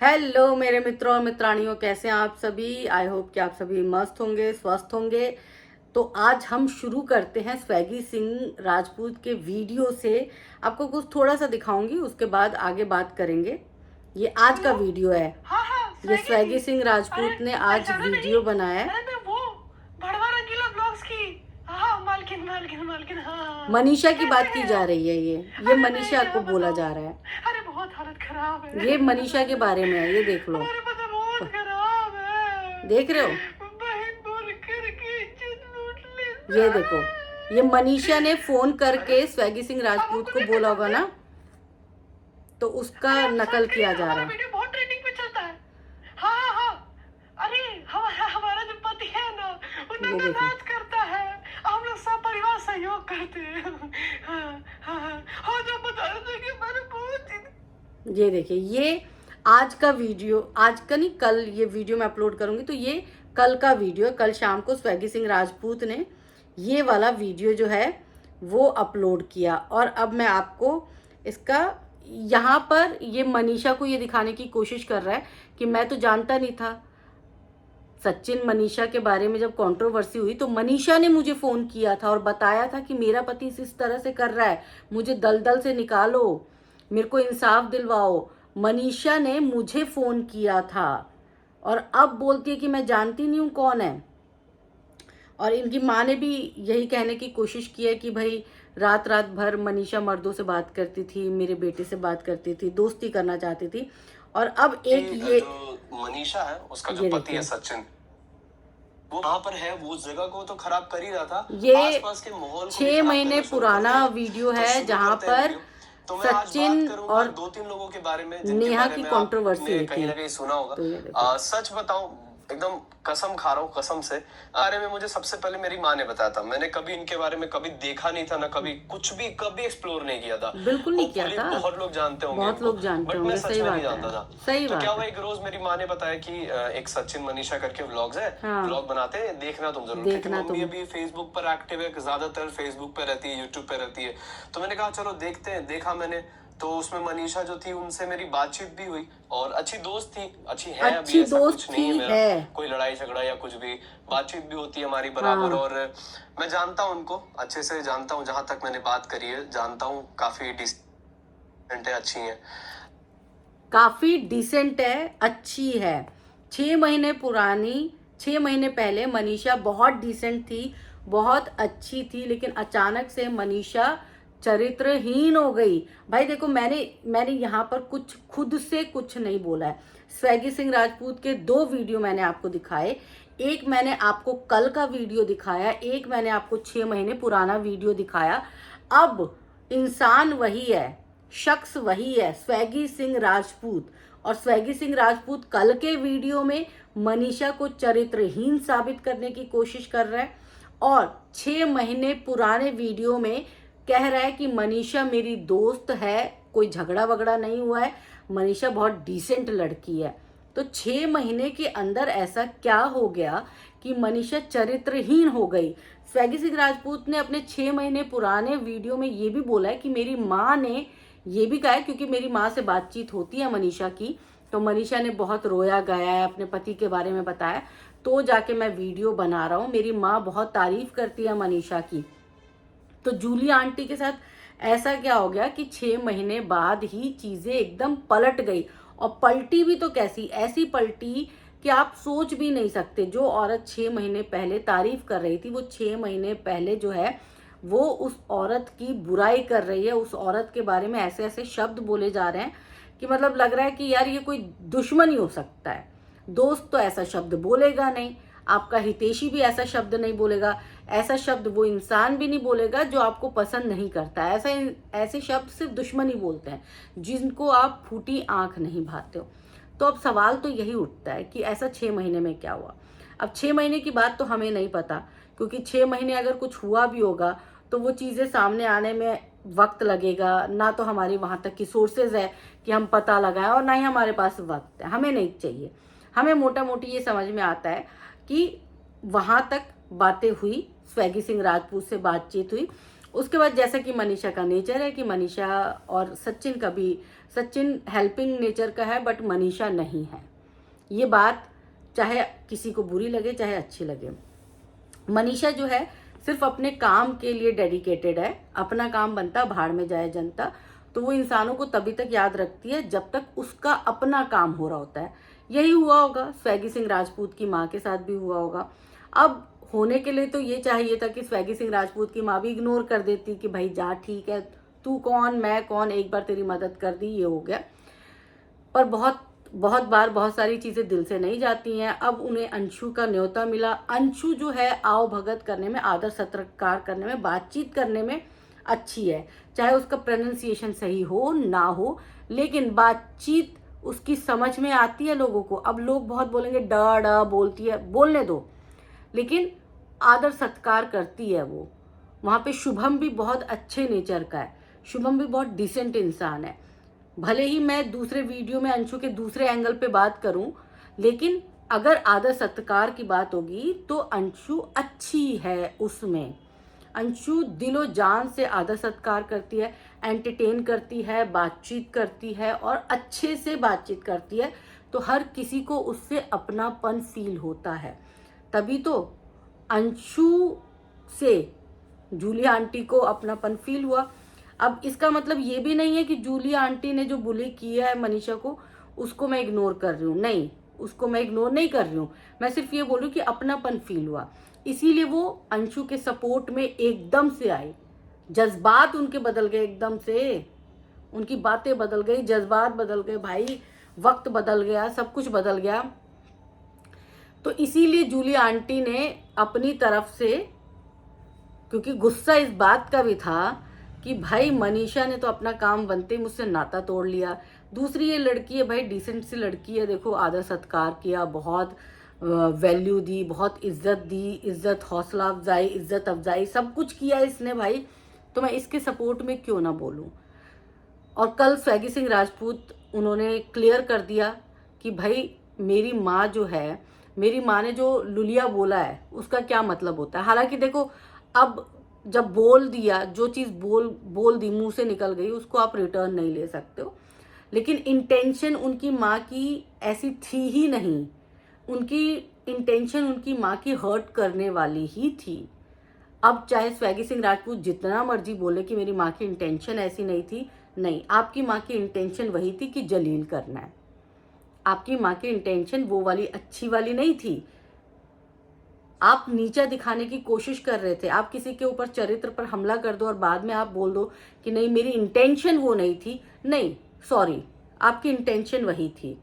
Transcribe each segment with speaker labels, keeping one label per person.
Speaker 1: Hello मेरे मित्रों और मित्रानियों, कैसे हैं आप सभी। आई होप कि आप सभी मस्त होंगे, स्वस्थ होंगे। तो आज हम शुरू करते हैं स्वैगी सिंह राजपूत के वीडियो से। आपको कुछ थोड़ा सा दिखाऊंगी, उसके बाद आगे बात करेंगे। ये आज का वीडियो है।
Speaker 2: हाँ हाँ
Speaker 1: ये
Speaker 2: स्वैगी
Speaker 1: स्वैगी
Speaker 2: जी।
Speaker 1: सिंह
Speaker 2: अरे
Speaker 1: राजपूत ने आज
Speaker 2: पहचाना
Speaker 1: वीडियो
Speaker 2: नहीं।
Speaker 1: बनाया है।
Speaker 2: अरे मैं वो भड़वा रंगीला ब्लॉग्स की। हाँ मालकिन मालकिन मालकिन हाँ।
Speaker 1: मनीषा की
Speaker 2: कैसे
Speaker 1: बात की
Speaker 2: हैं
Speaker 1: जा
Speaker 2: आप?
Speaker 1: रही है। ये
Speaker 2: अरे मैं
Speaker 1: मनीषा
Speaker 2: क्या
Speaker 1: को बोला
Speaker 2: बताऊं।
Speaker 1: जा रहा है।
Speaker 2: अरे बहुत हालत खराब है।
Speaker 1: ये मनीषा के बारे में है, ये देख लो।
Speaker 2: अरे पता बहुत खराब है।
Speaker 1: देख रहे हो,
Speaker 2: बहन बोल करके इज्जत लूट
Speaker 1: ये
Speaker 2: लेता
Speaker 1: देखो। ये
Speaker 2: है।
Speaker 1: मनीषा ने फोन
Speaker 2: अरे
Speaker 1: करके स्वैगी सिंह
Speaker 2: आप
Speaker 1: राजपूत
Speaker 2: हमको
Speaker 1: को
Speaker 2: देख के
Speaker 1: बोला होगा
Speaker 2: समझे।
Speaker 1: ना, तो उसका
Speaker 2: अरे आप
Speaker 1: नकल
Speaker 2: सर्च
Speaker 1: किया
Speaker 2: करिए,
Speaker 1: जा
Speaker 2: हमारा
Speaker 1: रहा है।
Speaker 2: वीडियो बहुत ट्रेंडिंग पे चलता है। हाँ हाँ हाँ। अरे हमारा जो पति है ना, वो
Speaker 1: ये
Speaker 2: नंगा
Speaker 1: देखो,
Speaker 2: नाच करता है। हम लोग सब परिवार सहयोग करते हैं। हाँ हाँ हाँ जो बता रहे थे कि मैंने बहुत
Speaker 1: ये देखिए। ये आज का वीडियो, आज का नहीं, कल ये वीडियो मैं अपलोड करूंगी, तो ये कल का वीडियो है। कल शाम को स्वैगी सिंह राजपूत ने ये वाला वीडियो जो है वो अपलोड किया। और अब मैं आपको इसका, यहाँ पर ये मनीषा को ये दिखाने की कोशिश कर रहा है कि मैं तो जानता नहीं था। सचिन मनीषा के बारे में जब कंट्रोवर्सी हुई तो मनीषा ने मुझे फोन किया था और बताया था कि मेरा पति इस तरह से कर रहा है, मुझे दलदल से निकालो, मेरे को इंसाफ दिलवाओ। मनीषा ने मुझे फोन किया था और अब बोलती है कि मैं जानती नहीं हूँ कौन है। और इनकी माँ ने भी यही कहने की कोशिश की है कि भाई रात रात भर मनीषा मर्दों से बात करती थी, मेरे बेटे से बात करती थी, दोस्ती करना चाहती थी। और अब एक ये
Speaker 3: जो मनीषा है उसका जो
Speaker 1: ये
Speaker 3: पति है
Speaker 1: देखिए,
Speaker 3: सचिन, वो वहां पर है, वो उस जगह को तो खराब कर ही रहा था,
Speaker 1: ये
Speaker 3: आसपास के माहौल को भी
Speaker 1: 6
Speaker 3: खराब
Speaker 1: महीने
Speaker 3: करना शुरू कर
Speaker 1: पुराना
Speaker 3: दिया।
Speaker 1: वीडियो
Speaker 3: तो
Speaker 1: है
Speaker 3: शुरू
Speaker 1: जहां
Speaker 3: करते हैं
Speaker 1: पर
Speaker 3: वीडियो। तो मैं आज बात
Speaker 1: सचिन
Speaker 3: करूंगा
Speaker 1: और
Speaker 3: 2-3 लोगों के बारे में जिनके
Speaker 1: नेहा
Speaker 3: बारे
Speaker 1: की
Speaker 3: में
Speaker 1: कंट्रोवर्सी
Speaker 3: आपने
Speaker 1: हुई
Speaker 3: कहीं
Speaker 1: थी।
Speaker 3: ना कहीं सुना होगा।
Speaker 1: तो ये देखो,
Speaker 3: सच बताऊं, एकदम कसम खा रहा हूँ, कसम से बारे में मुझे सबसे पहले मेरी माँ ने बताया था। मैंने कभी इनके बारे में कभी देखा नहीं था, ना कभी कुछ भी कभी एक्सप्लोर नहीं किया था।
Speaker 1: बिल्कुल नहीं किया
Speaker 3: होपफुली
Speaker 1: था।
Speaker 3: बहुत लोग जानते होंगे
Speaker 1: बहुत
Speaker 3: इनको,
Speaker 1: लोग जानते
Speaker 3: बट मैं
Speaker 1: होंगे,
Speaker 3: सच
Speaker 1: सही
Speaker 3: में
Speaker 1: बात
Speaker 3: नहीं जानता
Speaker 1: है,
Speaker 3: था।
Speaker 1: सही
Speaker 3: तो
Speaker 1: बात
Speaker 3: क्या हुआ,
Speaker 1: है।
Speaker 3: एक रोज मेरी माँ ने बताया कि एक सचिन मनीषा करके व्लॉग्स है,
Speaker 1: हाँ,
Speaker 3: व्लॉग बनाते हैं, देखना तुम जरूर, क्योंकि
Speaker 1: देखना
Speaker 3: मम्मी
Speaker 1: तुम।
Speaker 3: अभी फेसबुक पर एक्टिव है, ज्यादातर फेसबुक पे रहती है, यूट्यूब पे रहती है। तो मैंने कहा चलो देखते हैं। देखा मैंने, तो उसमें मनीषा जो थी उनसे मेरी बातचीत भी हुई और अच्छी दोस्त थी, अच्छी है अभी,
Speaker 1: अच्छी
Speaker 3: ऐसा
Speaker 1: दोस्त
Speaker 3: कुछ नहीं है
Speaker 1: थी
Speaker 3: मेरा
Speaker 1: है।
Speaker 3: कोई लड़ाई झगड़ा या कुछ भी, बातचीत भी होती है हमारी बराबर।
Speaker 1: हाँ,
Speaker 3: और मैं जानता हूँ उनको अच्छे से, जानता हूँ, जहां तक मैंने बात करी है जानता हूँ, काफी डिसेंट है, अच्छी है,
Speaker 1: काफी डिसेंट है, अच्छी है। 6 महीने पुरानी, 6 महीने पहले मनीषा बहुत डिसेंट थी, बहुत अच्छी थी, लेकिन अचानक से मनीषा चरित्रहीन हो गई। भाई देखो, मैंने यहाँ पर कुछ खुद से कुछ नहीं बोला है। स्वैगी सिंह राजपूत के 2 वीडियो मैंने आपको दिखाए। एक मैंने आपको कल का वीडियो दिखाया, एक मैंने आपको 6 महीने पुराना वीडियो दिखाया। अब इंसान वही है, शख्स वही है, स्वैगी सिंह राजपूत। और स्वैगी सिंह राजपूत कल के वीडियो में मनीषा को चरित्रहीन साबित करने की कोशिश कर रहा है और 6 महीने पुराने वीडियो में कह रहा है कि मनीषा मेरी दोस्त है, कोई झगड़ा वगड़ा नहीं हुआ है, मनीषा बहुत डिसेंट लड़की है। तो 6 महीने के अंदर ऐसा क्या हो गया कि मनीषा चरित्रहीन हो गई। स्वैगी सिंह राजपूत ने अपने 6 महीने पुराने वीडियो में ये भी बोला है कि मेरी माँ ने ये भी कहा है, क्योंकि मेरी माँ से बातचीत होती है मनीषा की, तो मनीषा ने बहुत रोया गाया है, अपने पति के बारे में बताया, तो जाके मैं वीडियो बना रहा हूँ। मेरी माँ बहुत तारीफ करती है मनीषा की। तो जूली आंटी के साथ ऐसा क्या हो गया कि 6 महीने बाद ही चीजें एकदम पलट गई। और पलटी भी तो कैसी, ऐसी पलटी कि आप सोच भी नहीं सकते। जो औरत 6 महीने पहले तारीफ कर रही थी, वो 6 महीने पहले जो है वो उस औरत की बुराई कर रही है। उस औरत के बारे में ऐसे ऐसे शब्द बोले जा रहे हैं कि मतलब लग रहा है कि यार ये कोई दुश्मन ही हो सकता है। दोस्त तो ऐसा शब्द बोलेगा नहीं, आपका हितैषी भी ऐसा शब्द नहीं बोलेगा, ऐसा शब्द वो इंसान भी नहीं बोलेगा जो आपको पसंद नहीं करता। ऐसे शब्द सिर्फ दुश्मन ही बोलते हैं, जिनको आप फूटी आंख नहीं भाते हो। तो अब सवाल तो यही उठता है कि ऐसा 6 महीने में क्या हुआ। अब 6 महीने की बात तो हमें नहीं पता, क्योंकि 6 महीने अगर कुछ हुआ भी होगा तो वो चीज़ें सामने आने में वक्त लगेगा। ना तो हमारी वहाँ तक की सोर्सेज है कि हम पता लगाएं, और ना ही हमारे पास वक्त है, हमें नहीं चाहिए। हमें मोटा मोटी ये समझ में आता है कि वहाँ तक बातें हुई, स्वैगी सिंह राजपूत से बातचीत हुई। उसके बाद जैसा कि मनीषा का नेचर है कि मनीषा और सचिन का भी सचिन हेल्पिंग नेचर का है बट मनीषा नहीं है। ये बात चाहे किसी को बुरी लगे चाहे अच्छी लगे। मनीषा जो है सिर्फ अपने काम के लिए डेडिकेटेड है, अपना काम बनता भाड़ में जाए जनता, तो वो इंसानों को तभी तक याद रखती है जब तक उसका अपना काम हो रहा होता है। यही हुआ होगा स्वैगी सिंह राजपूत की माँ के साथ भी हुआ होगा। अब होने के लिए तो ये चाहिए था कि स्वैगी सिंह राजपूत की माँ भी इग्नोर कर देती कि भाई जा ठीक है, तू कौन मैं कौन, एक बार तेरी मदद कर दी, ये हो गया। पर बहुत बार बहुत सारी चीजें दिल से नहीं जाती हैं। अब उन्हें अंशु का न्योता मिला। अंशु जो है आओ भगत करने में, आदर सत्कार करने में, बातचीत करने में अच्छी है, चाहे उसका प्रोनाउंसिएशन सही हो ना हो, लेकिन बातचीत उसकी समझ में आती है लोगों को। अब लोग बहुत बोलेंगे डा डा बोलती है, बोलने दो, लेकिन आदर सत्कार करती है वो। वहां पे शुभम भी बहुत अच्छे नेचर का है, शुभम भी बहुत डिसेंट इंसान है। भले ही मैं दूसरे वीडियो में अंशु के दूसरे एंगल पे बात करूं, लेकिन अगर आदर सत्कार की बात होगी तो अंशु अच्छी है उसमें। अंशु दिलो जान से आदर सत्कार करती है, एंटरटेन करती है, बातचीत करती है और अच्छे से बातचीत करती है, तो हर किसी को उससे अपनापन फील होता है। तभी तो अंशु से जूलिया आंटी को अपनापन फील हुआ। अब इसका मतलब ये भी नहीं है कि जूलिया आंटी ने जो बुली किया है मनीषा को उसको मैं इग्नोर कर रही हूँ, नहीं, उसको मैं इग्नोर नहीं कर रही हूँ। मैं सिर्फ ये बोल रही हूँ कि अपनापन फील हुआ, इसीलिए वो अंशु के सपोर्ट में एकदम से आई। जज्बात उनके बदल गए, एकदम से उनकी बातें बदल गई, जज्बात बदल गए भाई, वक्त बदल गया, सब कुछ बदल गया। तो इसीलिए जूलिया आंटी ने अपनी तरफ से, क्योंकि गुस्सा इस बात का भी था कि भाई मनीषा ने तो अपना काम बनते ही मुझसे नाता तोड़ लिया, दूसरी ये लड़की है भाई डिसेंट सी लड़की है, देखो आदर सत्कार किया, बहुत वैल्यू दी, बहुत इज्जत दी, इज्जत हौसला अफजाई, इज्जत अफजाई सब कुछ किया इसने भाई, तो मैं इसके सपोर्ट में क्यों ना बोलूं। और कल स्वैगी सिंह राजपूत उन्होंने क्लियर कर दिया कि भाई मेरी माँ जो है, मेरी माँ ने जो लुलिया बोला है उसका क्या मतलब होता है। हालांकि देखो अब जब बोल दिया, जो चीज़ बोल दी, मुंह से निकल गई, उसको आप रिटर्न नहीं ले सकते हो, लेकिन इंटेंशन उनकी माँ की ऐसी थी ही नहीं। उनकी इंटेंशन उनकी माँ की हर्ट करने वाली ही थी। अब चाहे स्वैगी सिंह राजपूत जितना मर्जी बोले कि मेरी माँ की इंटेंशन ऐसी नहीं थी, नहीं, आपकी माँ की इंटेंशन वही थी कि जलील करना है। आपकी माँ की इंटेंशन वो वाली अच्छी वाली नहीं थी। आप नीचा दिखाने की कोशिश कर रहे थे, आप किसी के ऊपर चरित्र पर हमला कर दो और बाद में आप बोल दो कि नहीं मेरी इंटेंशन वो नहीं थी। नहीं, सॉरी, आपकी इंटेंशन वही थी।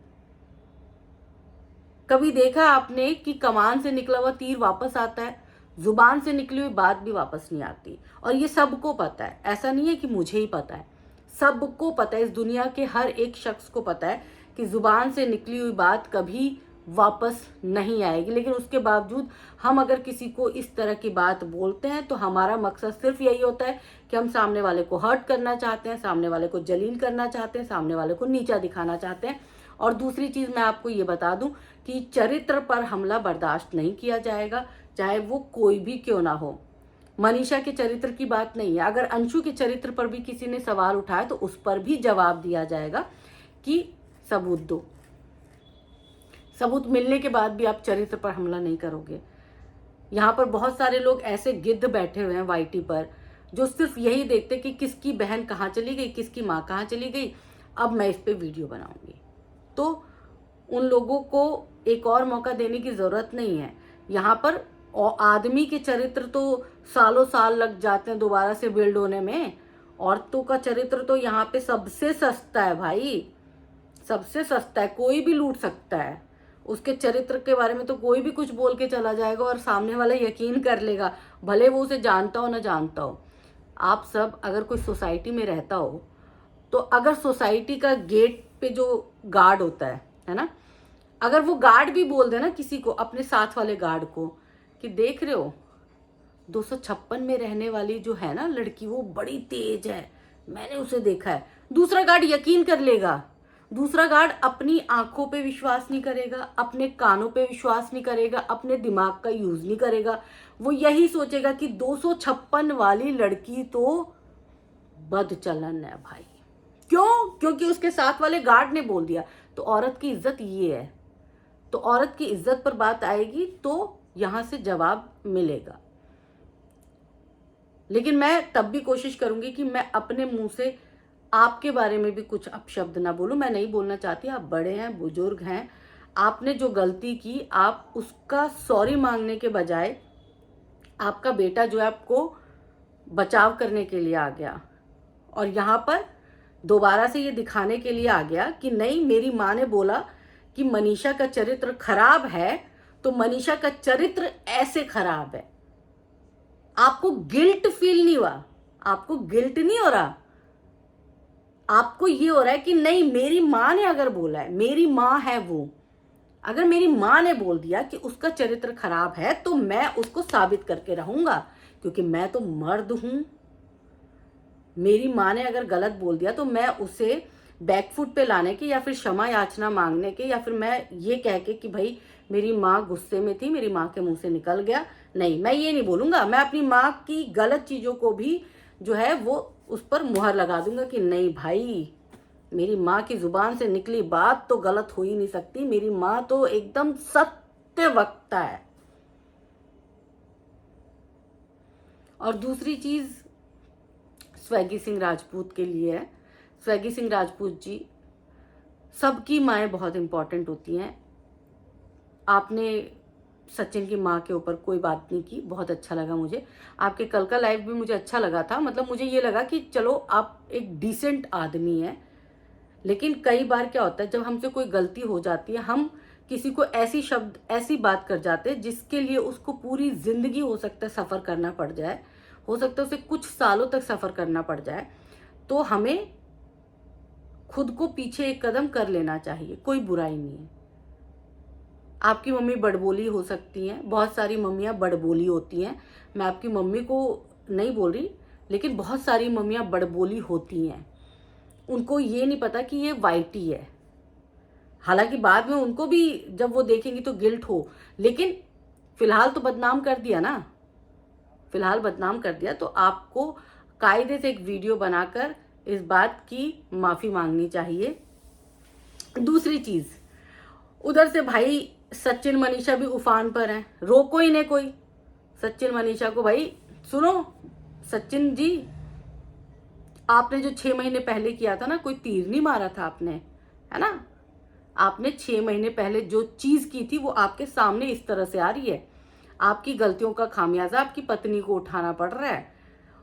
Speaker 1: कभी देखा आपने कि कमान से निकला हुआ तीर वापस आता है? जुबान से निकली हुई बात भी वापस नहीं आती, और ये सबको पता है। ऐसा नहीं है कि मुझे ही पता है, सबको पता है, इस दुनिया के हर एक शख्स को पता है कि जुबान से निकली हुई बात कभी वापस नहीं आएगी। लेकिन उसके बावजूद हम अगर किसी को इस तरह की बात बोलते हैं तो हमारा मकसद सिर्फ यही होता है कि हम सामने वाले को हर्ट करना चाहते हैं, सामने वाले को जलील करना चाहते हैं, सामने वाले को नीचा दिखाना चाहते हैं। और दूसरी चीज मैं आपको ये बता दूं कि चरित्र पर हमला बर्दाश्त नहीं किया जाएगा, चाहे वो कोई भी क्यों ना हो। मनीषा के चरित्र की बात नहीं है, अगर अंशु के चरित्र पर भी किसी ने सवाल उठाया तो उस पर भी जवाब दिया जाएगा कि सबूत दो। सबूत मिलने के बाद भी आप चरित्र पर हमला नहीं करोगे। यहाँ पर बहुत सारे लोग ऐसे गिद्ध बैठे हुए हैं वाईटी पर, जो सिर्फ यही देखते कि किसकी बहन कहाँ चली गई, किसकी माँ कहाँ चली गई, अब मैं इस पे वीडियो बनाऊंगी। तो उन लोगों को एक और मौका देने की जरूरत नहीं है। यहाँ पर आदमी के चरित्र तो सालों साल लग जाते हैं दोबारा से बिल्ड होने में, औरतों का चरित्र तो यहाँ पे सबसे सस्ता है भाई, सबसे सस्ता है, कोई भी लूट सकता है। उसके चरित्र के बारे में तो कोई भी कुछ बोल के चला जाएगा और सामने वाला यकीन कर लेगा, भले वो उसे जानता हो ना जानता हो। आप सब अगर कोई सोसाइटी में रहता हो तो अगर सोसाइटी का गेट पे जो गार्ड होता है ना, अगर वो गार्ड भी बोल दे ना किसी को, अपने साथ वाले गार्ड को, कि देख रहे हो 256 में रहने वाली जो है ना लड़की वो बड़ी तेज है, मैंने उसे देखा है, दूसरा गार्ड यकीन कर लेगा। दूसरा गार्ड अपनी आंखों पे विश्वास नहीं करेगा, अपने कानों पे विश्वास नहीं करेगा, अपने दिमाग का यूज नहीं करेगा। वो यही सोचेगा कि 256 वाली लड़की तो बदचलन है भाई। क्यों क्यों? क्योंकि उसके साथ वाले गार्ड ने बोल दिया। तो औरत की इज्जत ये है। तो औरत की इज्जत पर बात आएगी तो यहां से जवाब मिलेगा। लेकिन मैं तब भी कोशिश करूंगी कि मैं अपने मुंह से आपके बारे में भी कुछ अपशब्द ना बोलूं। मैं नहीं बोलना चाहती। आप बड़े हैं, बुजुर्ग हैं, आपने जो गलती की आप उसका सॉरी मांगने के बजाय आपका बेटा जो है आपको बचाव करने के लिए आ गया और यहाँ पर दोबारा से ये दिखाने के लिए आ गया कि नहीं, मेरी माँ ने बोला कि मनीषा का चरित्र खराब है तो मनीषा का चरित्र ऐसे खराब है। आपको गिल्ट फील नहीं हुआ? आपको गिल्ट नहीं हो रहा? आपको ये हो रहा है कि नहीं, मेरी माँ ने अगर बोला है, मेरी माँ है वो, अगर मेरी माँ ने बोल दिया कि उसका चरित्र खराब है तो मैं उसको साबित करके रहूंगा, क्योंकि मैं तो मर्द हूं। मेरी माँ ने अगर गलत बोल दिया तो मैं उसे बैकफुट पे लाने के या फिर क्षमा याचना मांगने के या फिर मैं ये कह के कि भाई मेरी माँ गुस्से में थी, मेरी माँ के मुंह से निकल गया, नहीं, मैं ये नहीं बोलूंगा। मैं अपनी माँ की गलत चीजों को भी जो है वो उस पर मुहर लगा दूंगा कि नहीं भाई, मेरी माँ की जुबान से निकली बात तो गलत हो ही नहीं सकती। मेरी माँ तो एकदम सत्य वक्ता है। और दूसरी चीज स्वैगी सिंह राजपूत के लिए है। स्वैगी सिंह राजपूत जी, सबकी माएँ बहुत इंपॉर्टेंट होती हैं। आपने सचिन की माँ के ऊपर कोई बात नहीं की, बहुत अच्छा लगा मुझे। आपके कल का लाइव भी मुझे अच्छा लगा था। मतलब मुझे ये लगा कि चलो आप एक डिसेंट आदमी हैं। लेकिन कई बार क्या होता है, जब हमसे कोई गलती हो जाती है, हम किसी को ऐसी बात कर जाते हैं जिसके लिए उसको पूरी जिंदगी हो सकता है सफ़र करना पड़ जाए, हो सकता है उसे कुछ सालों तक सफ़र करना पड़ जाए। तो हमें खुद को पीछे एक कदम कर लेना चाहिए, कोई बुराई नहीं है। आपकी मम्मी बड़बोली हो सकती हैं, बहुत सारी मम्मियाँ बड़बोली होती हैं। मैं आपकी मम्मी को नहीं बोल रही, लेकिन बहुत सारी मम्मियाँ बड़बोली होती हैं। उनको ये नहीं पता कि ये वाइटी है। हालांकि बाद में उनको भी जब वो देखेंगी तो गिल्ट हो, लेकिन फिलहाल तो बदनाम कर दिया ना, फिलहाल बदनाम कर दिया। तो आपको कायदे से एक वीडियो बनाकर इस बात की माफी मांगनी चाहिए। दूसरी चीज, उधर से भाई सचिन मनीषा भी उफान पर हैं, रोको इन्हें कोई। सचिन मनीषा को भाई सुनो, सचिन जी आपने जो 6 महीने पहले किया था ना, कोई तीर नहीं मारा था आपने, है ना। आपने 6 महीने पहले जो चीज की थी वो आपके सामने इस तरह से आ रही है। आपकी गलतियों का खामियाजा आपकी पत्नी को उठाना पड़ रहा है।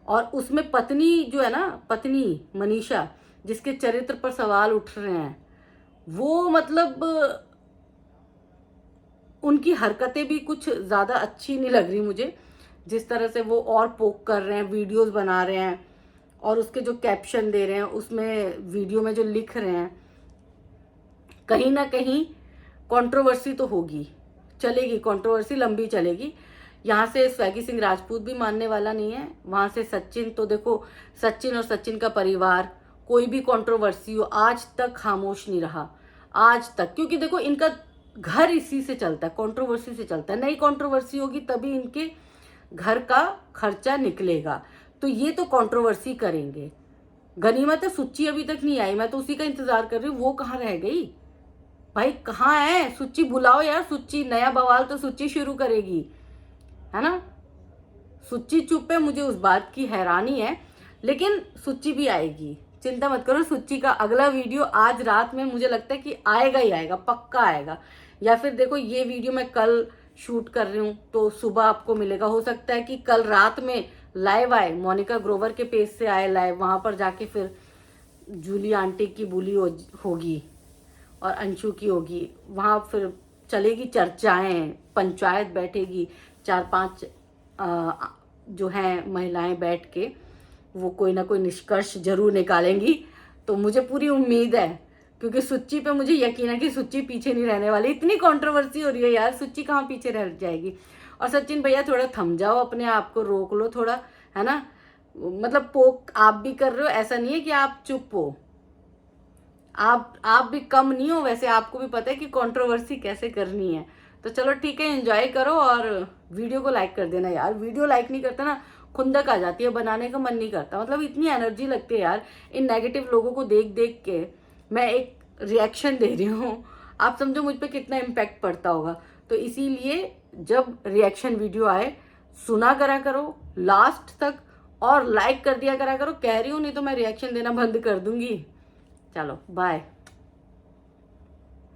Speaker 1: और उसमें पत्नी जो है ना, पत्नी मनीषा जिसके चरित्र पर सवाल उठ रहे हैं, वो मतलब उनकी हरकतें भी कुछ ज्यादा अच्छी नहीं लग रही मुझे। जिस तरह से वो और पोक कर रहे हैं, वीडियोस बना रहे हैं और उसके जो कैप्शन दे रहे हैं, उसमें वीडियो में जो लिख रहे हैं, कहीं ना कहीं कंट्रोवर्सी तो होगी, चलेगी, कंट्रोवर्सी लंबी चलेगी। यहाँ से स्वैगी सिंह राजपूत भी मानने वाला नहीं है, वहां से सचिन, तो देखो सचिन और सचिन का परिवार, कोई भी कंट्रोवर्सी हो आज तक खामोश नहीं रहा, आज तक। क्योंकि देखो इनका घर इसी से चलता है, कंट्रोवर्सी से चलता है। नई कंट्रोवर्सी होगी तभी इनके घर का खर्चा निकलेगा, तो ये तो कंट्रोवर्सी करेंगे। गनीमत है सुच्ची अभी तक नहीं आई, मैं तो उसी का इंतजार कर रही हूँ। वो कहाँ रह गई भाई, कहाँ है सुच्ची? बुलाओ यार सुच्ची, नया बवाल तो सुच्ची शुरू करेगी, है ना। सुच्ची चुप है, मुझे उस बात की हैरानी है, लेकिन सुच्ची भी आएगी, चिंता मत करो। सुच्ची का अगला वीडियो आज रात में मुझे लगता है कि आएगा ही आएगा, पक्का आएगा। या फिर देखो ये वीडियो मैं कल शूट कर रही हूँ तो सुबह आपको मिलेगा। हो सकता है कि कल रात में लाइव आए, मोनिका ग्रोवर के पेज से आए लाइव, वहां पर जाके फिर जूली आंटी की बुली होगी और अंशु की होगी, वहां फिर चलेगी चर्चाएं, पंचायत बैठेगी, 4-5 जो हैं महिलाएं बैठ के वो कोई ना कोई निष्कर्ष जरूर निकालेंगी। तो मुझे पूरी उम्मीद है, क्योंकि सुच्ची पे मुझे यकीन है कि सुच्ची पीछे नहीं रहने वाली। इतनी कंट्रोवर्सी हो रही है यार, सुच्ची कहाँ पीछे रह जाएगी। और सचिन भैया थोड़ा थम जाओ, अपने आप को रोक लो थोड़ा, है ना। मतलब पोक आप भी कर रहे हो, ऐसा नहीं है कि आप चुप हो, आप भी कम नहीं हो। वैसे आपको भी पता है कि कंट्रोवर्सी कैसे करनी है। तो चलो ठीक है, एंजॉय करो और वीडियो को लाइक कर देना यार। वीडियो लाइक नहीं करता ना, खुंदक आ जाती है, बनाने का मन नहीं करता। मतलब इतनी एनर्जी लगती है यार इन नेगेटिव लोगों को देख देख के। मैं एक रिएक्शन दे रही हूँ, आप समझो मुझ पे कितना इम्पैक्ट पड़ता होगा। तो इसीलिए जब रिएक्शन वीडियो आए सुना करा करो लास्ट तक, और लाइक कर दिया करा करो। कह रही हूँ, नहीं तो मैं रिएक्शन देना बंद कर दूंगी। चलो बाय।